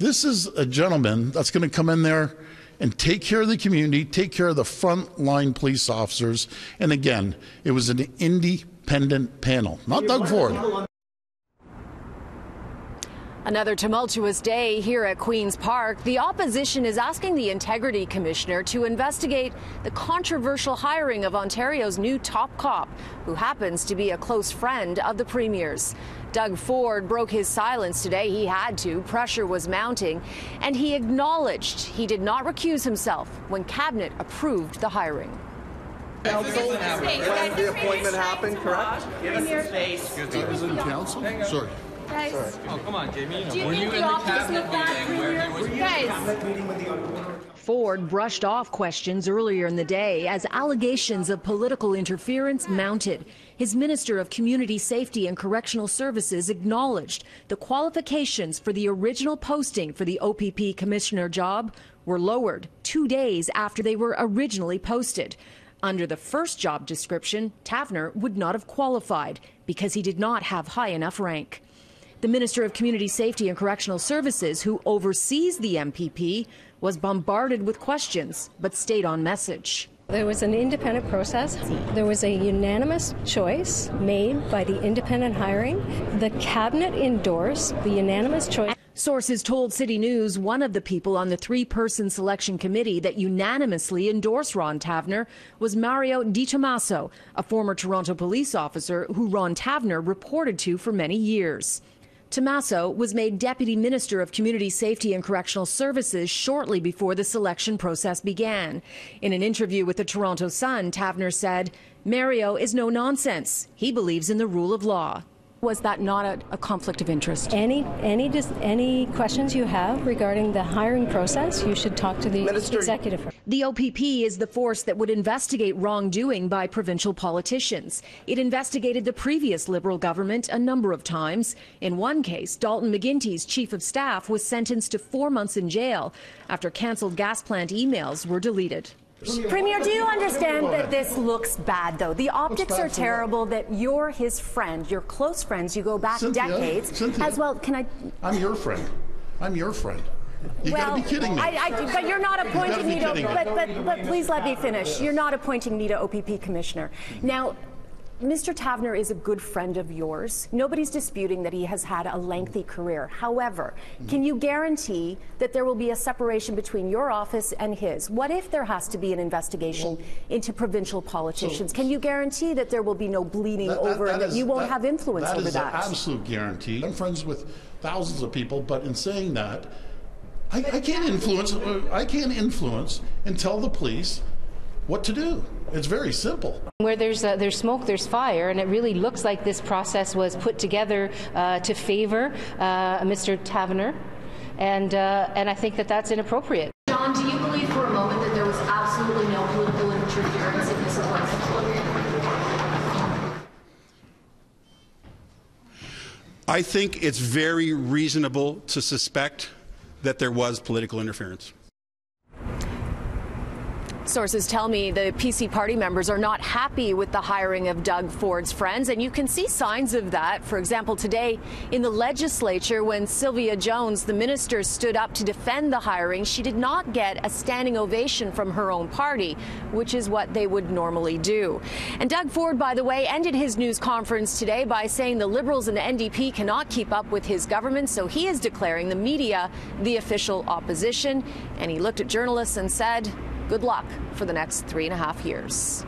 This is a gentleman that's going to come in there and take care of the community, take care of the frontline police officers. And again, it was an independent panel, not Doug Ford. Another tumultuous day here at Queen's Park. The opposition is asking the Integrity Commissioner to investigate the controversial hiring of Ontario's new top cop, who happens to be a close friend of the Premier's. Doug Ford broke his silence today. He had to. Pressure was mounting, and he acknowledged he did not recuse himself when Cabinet approved the hiring. Council, when the appointment happened, correct? Give us some space. In council? Sorry. Guys, oh, come on, Jamie. Do you think the office looked that Premier? Guys. Ford brushed off questions earlier in the day as allegations of political interference mounted. His Minister of Community Safety and Correctional Services acknowledged the qualifications for the original posting for the OPP Commissioner job were lowered 2 days after they were originally posted. Under the first job description, Taverner would not have qualified because he did not have high enough rank. The Minister of Community Safety and Correctional Services, who oversees the MPP, was bombarded with questions but stayed on message. There was an independent process. There was a unanimous choice made by the independent hiring. The Cabinet endorsed the unanimous choice. Sources told City News one of the people on the three-person selection committee that unanimously endorsed Ron Taverner was Mario Di Tommaso, a former Toronto police officer who Ron Taverner reported to for many years. Tommaso was made Deputy Minister of Community Safety and Correctional Services shortly before the selection process began. In an interview with the Toronto Sun, Taverner said, "Mario is no nonsense. He believes in the rule of law." Was that not a conflict of interest? Any questions you have regarding the hiring process, you should talk to the executive. The OPP is the force that would investigate wrongdoing by provincial politicians. It investigated the previous Liberal government a number of times. In one case, Dalton McGuinty's chief of staff was sentenced to 4 months in jail after cancelled gas plant emails were deleted. Premier, do you understand that this looks bad, though? The optics are terrible, that you're his friend, you're close friends, you go back decades. Cynthia, as well, can I... I'm your friend. I'm your friend. You gotta be kidding me. But you're not appointing me to... But please let me finish. You're not appointing me to OPP Commissioner. Now, Mr. Taverner is a good friend of yours. Nobody's disputing that he has had a lengthy career. However, can you guarantee that there will be a separation between your office and his? What if there has to be an investigation into provincial politicians? Can you guarantee that there will be no bleeding over and that you won't have influence over that? That is an absolute guarantee. I'm friends with thousands of people, but in saying that, I can't influence and tell the police what to do. It's very simple. Where there's smoke, there's fire, and it really looks like this process was put together to favor Mr. Taverner, and I think that that's inappropriate. John, do you believe for a moment that there was absolutely no political interference in this appointment? I think it's very reasonable to suspect that there was political interference. Sources tell me the PC party members are not happy with the hiring of Doug Ford's friends, and you can see signs of that. For example, today in the legislature, when Sylvia Jones, the minister, stood up to defend the hiring, she did not get a standing ovation from her own party, which is what they would normally do. And Doug Ford, by the way, ended his news conference today by saying the Liberals and the NDP cannot keep up with his government, so he is declaring the media the official opposition. And he looked at journalists and said, good luck for the next 3.5 years.